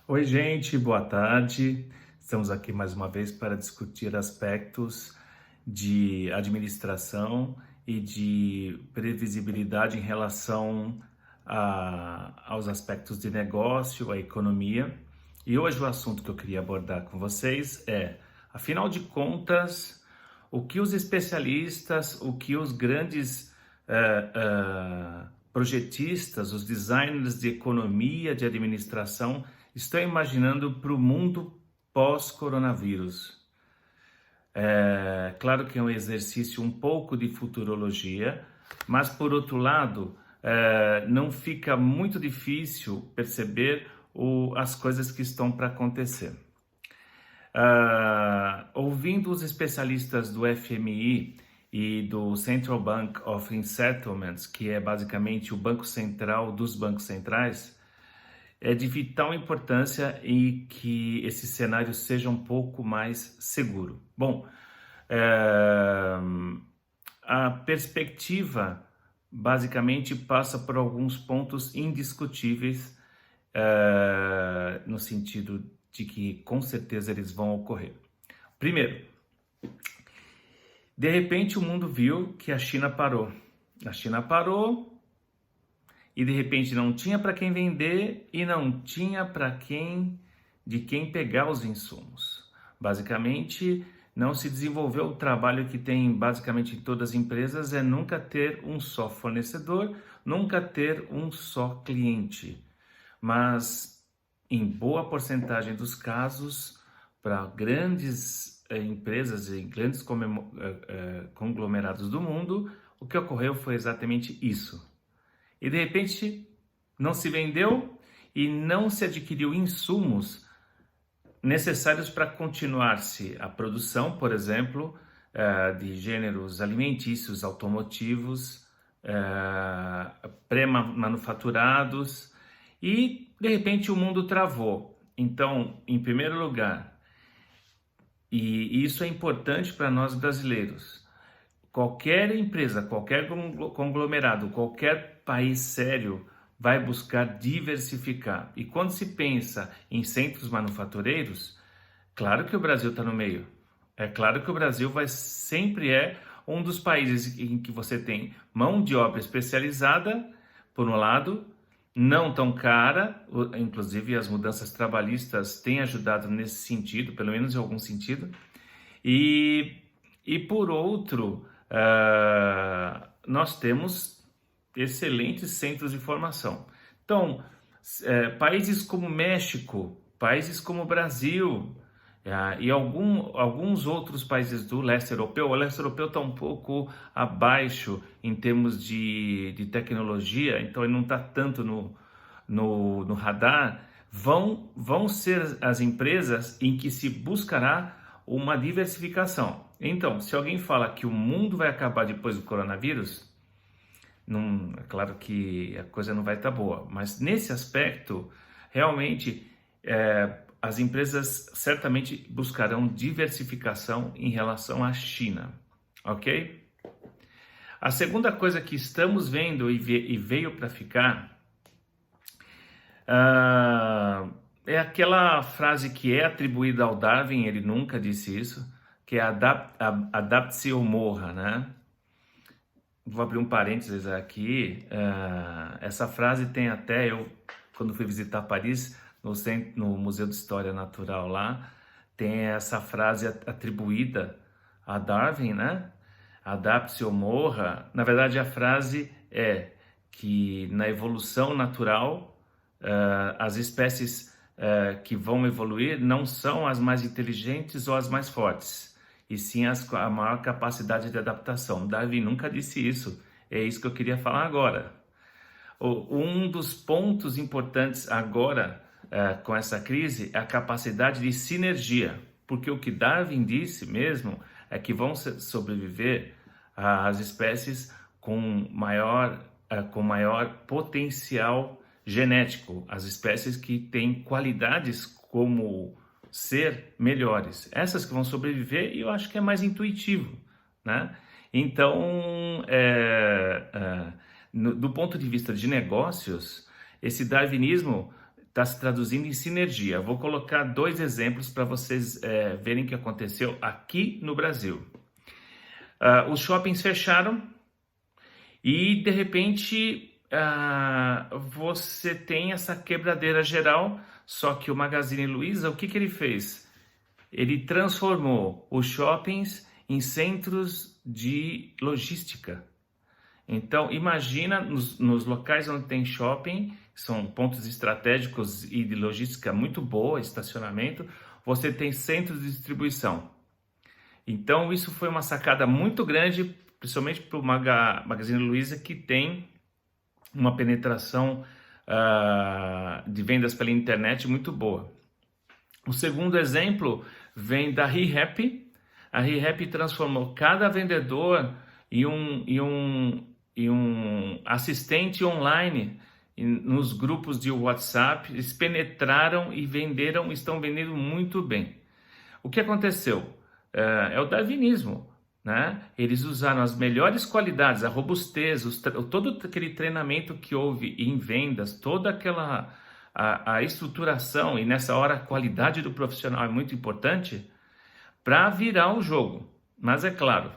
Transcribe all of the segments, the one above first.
Oi, gente, boa tarde. Estamos aqui mais uma vez para discutir aspectos de administração e de previsibilidade em relação aos aspectos de negócio, à economia. E hoje o assunto que eu queria abordar com vocês é, afinal de contas, o que os especialistas, o que os grandes projetistas, os designers de economia, de administração, estão imaginando para o mundo pós-coronavírus. É claro que é um exercício um pouco de futurologia, mas por outro lado, não fica muito difícil perceber as coisas que estão para acontecer. Ouvindo os especialistas do FMI e do Central Bank of Settlements, que é basicamente o banco central dos bancos centrais, é de vital importância em que esse cenário seja um pouco mais seguro. Bom, a perspectiva basicamente passa por alguns pontos indiscutíveis, no sentido de que com certeza eles vão ocorrer. Primeiro, de repente o mundo viu que a China parou. A China parou e de repente não tinha para quem vender e não tinha de quem pegar os insumos. Basicamente, não se desenvolveu o trabalho que tem basicamente em todas as empresas, é nunca ter um só fornecedor, nunca ter um só cliente. Mas em boa porcentagem dos casos, para grandes empresas e grandes conglomerados do mundo, o que ocorreu foi exatamente isso. E de repente não se vendeu e não se adquiriu insumos necessários para continuar-se a produção, por exemplo, de gêneros alimentícios, automotivos, pré-manufaturados, e de repente o mundo travou. Então, em primeiro lugar, e isso é importante para nós brasileiros, qualquer empresa, qualquer conglomerado, qualquer país sério vai buscar diversificar. E quando se pensa em centros manufatureiros, claro que o Brasil está no meio. É claro que o Brasil sempre é um dos países em que você tem mão de obra especializada, por um lado, não tão cara, inclusive as mudanças trabalhistas têm ajudado nesse sentido, pelo menos em algum sentido, e por outro, nós temos excelentes centros de formação. Então, países como México, países como Brasil e alguns outros países do leste europeu, o leste europeu está um pouco abaixo em termos de tecnologia, então ele não está tanto no radar, vão ser as empresas em que se buscará uma diversificação. Então, se alguém fala que o mundo vai acabar depois do coronavírus, não, é claro que a coisa não vai estar boa, mas nesse aspecto, realmente, as empresas certamente buscarão diversificação em relação à China, ok? A segunda coisa que estamos vendo e veio para ficar é aquela frase que é atribuída ao Darwin, ele nunca disse isso, que é adapte-se ou morra, né? Vou abrir um parênteses aqui, essa frase tem até, quando fui visitar Paris, no Museu de História Natural lá, tem essa frase atribuída a Darwin, né? Adapte-se ou morra. Na verdade, a frase é que na evolução natural, as espécies que vão evoluir não são as mais inteligentes ou as mais fortes, e sim a maior capacidade de adaptação. Darwin nunca disse isso, é isso que eu queria falar agora. Um dos pontos importantes agora com essa crise é a capacidade de sinergia, porque o que Darwin disse mesmo é que vão sobreviver as espécies com maior potencial genético, as espécies que têm qualidades como ser melhores, essas que vão sobreviver, e eu acho que é mais intuitivo, né? Então, do ponto de vista de negócios, esse darwinismo está se traduzindo em sinergia. Vou colocar 2 exemplos para vocês verem o que aconteceu aqui no Brasil. Os shoppings fecharam e, de repente, você tem essa quebradeira geral, só que o Magazine Luiza, o que ele fez? Ele transformou os shoppings em centros de logística. Então, imagina nos locais onde tem shopping, são pontos estratégicos e de logística muito boa, estacionamento, você tem centros de distribuição. Então, isso foi uma sacada muito grande, principalmente para o Magazine Luiza, que tem uma penetração de vendas pela internet muito boa. O segundo exemplo vem da ReHap. A ReHap transformou cada vendedor em um assistente online nos grupos de WhatsApp. Eles penetraram e estão vendendo muito bem. O que aconteceu? É o darwinismo, né? Eles usaram as melhores qualidades, a robustez, todo aquele treinamento que houve em vendas, toda aquela a estruturação, e nessa hora a qualidade do profissional é muito importante para virar o jogo. Mas é claro,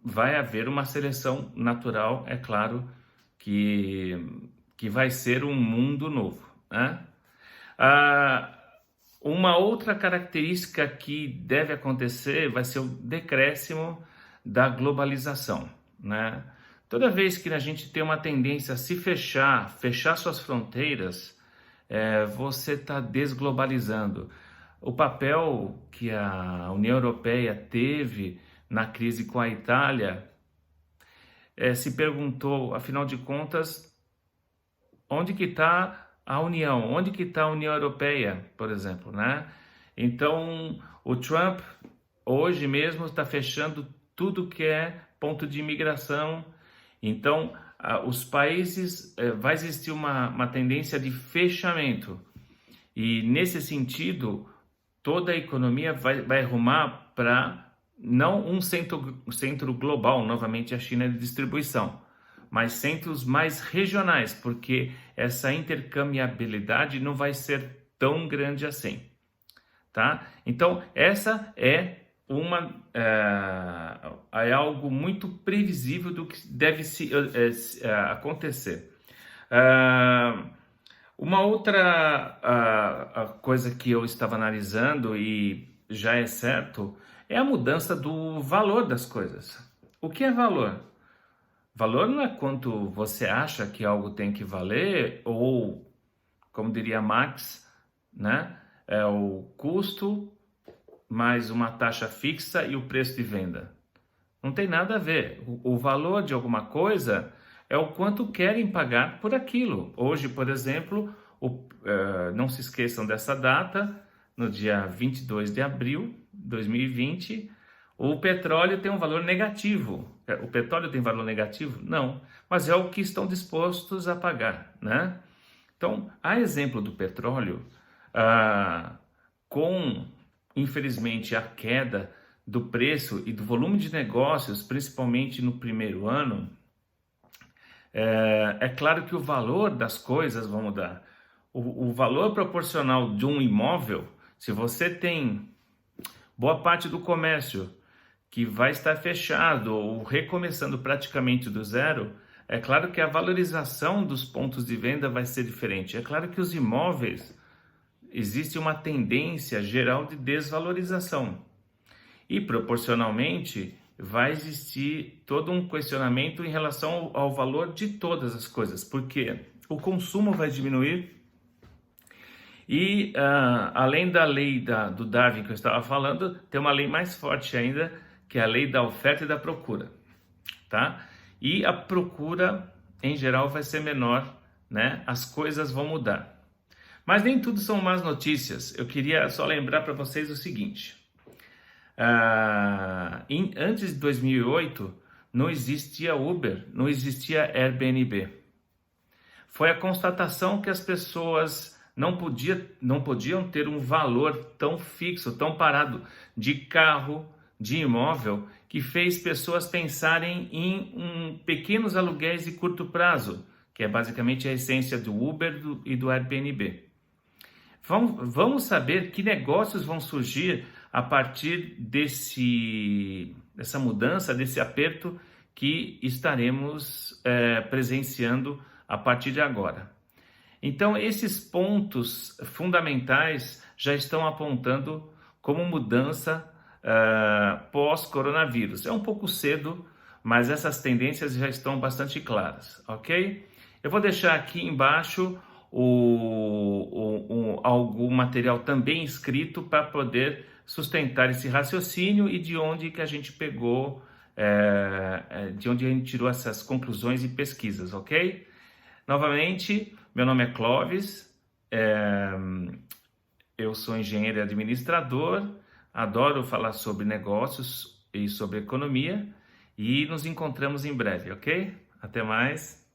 vai haver uma seleção natural, é claro que vai ser um mundo novo, né? Uma outra característica que deve acontecer vai ser o decréscimo da globalização, né? Toda vez que a gente tem uma tendência a se fechar suas fronteiras, você está desglobalizando. O papel que a União Europeia teve na crise com a Itália, se perguntou, afinal de contas, onde que está a União? Onde que está a União Europeia, por exemplo, né? Então, o Trump, hoje mesmo, está fechando tudo que é ponto de imigração. Então, os países, vai existir uma tendência de fechamento. E, nesse sentido, toda a economia vai rumar para não um centro global, novamente a China de distribuição, mas centros mais regionais, porque essa intercambiabilidade não vai ser tão grande assim, tá? Então, essa é algo muito previsível do que deve acontecer. Uma outra coisa que eu estava analisando e já é certo é a mudança do valor das coisas. O que é valor? Valor não é quanto você acha que algo tem que valer, ou, como diria Marx, né? É o custo mais uma taxa fixa e o preço de venda. Não tem nada a ver. O valor de alguma coisa é o quanto querem pagar por aquilo. Hoje, por exemplo, não se esqueçam dessa data, no dia 22 de abril de 2020, o petróleo tem um valor negativo. O petróleo tem valor negativo? Não, mas é o que estão dispostos a pagar, né? Então, a exemplo do petróleo, infelizmente, a queda do preço e do volume de negócios, principalmente no primeiro ano, é claro que o valor das coisas vai mudar. O valor proporcional de um imóvel, se você tem boa parte do comércio que vai estar fechado ou recomeçando praticamente do zero, é claro que a valorização dos pontos de venda vai ser diferente. É claro que os imóveis, existe uma tendência geral de desvalorização. E, proporcionalmente, vai existir todo um questionamento em relação ao valor de todas as coisas, porque o consumo vai diminuir e, além da lei do Darwin que eu estava falando, tem uma lei mais forte ainda, que é a lei da oferta e da procura, tá? E a procura, em geral, vai ser menor, né? As coisas vão mudar. Mas nem tudo são más notícias. Eu queria só lembrar para vocês o seguinte. Antes de 2008, não existia Uber, não existia Airbnb. Foi a constatação que as pessoas não podiam ter um valor tão fixo, tão parado de carro, de imóvel, que fez pessoas pensarem em pequenos aluguéis de curto prazo, que é basicamente a essência do Uber e do Airbnb. Vamos saber que negócios vão surgir a partir dessa mudança, desse aperto que estaremos presenciando a partir de agora. Então, esses pontos fundamentais já estão apontando como mudança pós-coronavírus. É um pouco cedo, mas essas tendências já estão bastante claras, ok? Eu vou deixar aqui embaixo algum material também escrito para poder sustentar esse raciocínio e de onde que a gente pegou, de onde a gente tirou essas conclusões e pesquisas, ok? Novamente, meu nome é Clóvis, eu sou engenheiro e administrador, adoro falar sobre negócios e sobre economia e nos encontramos em breve, ok? Até mais!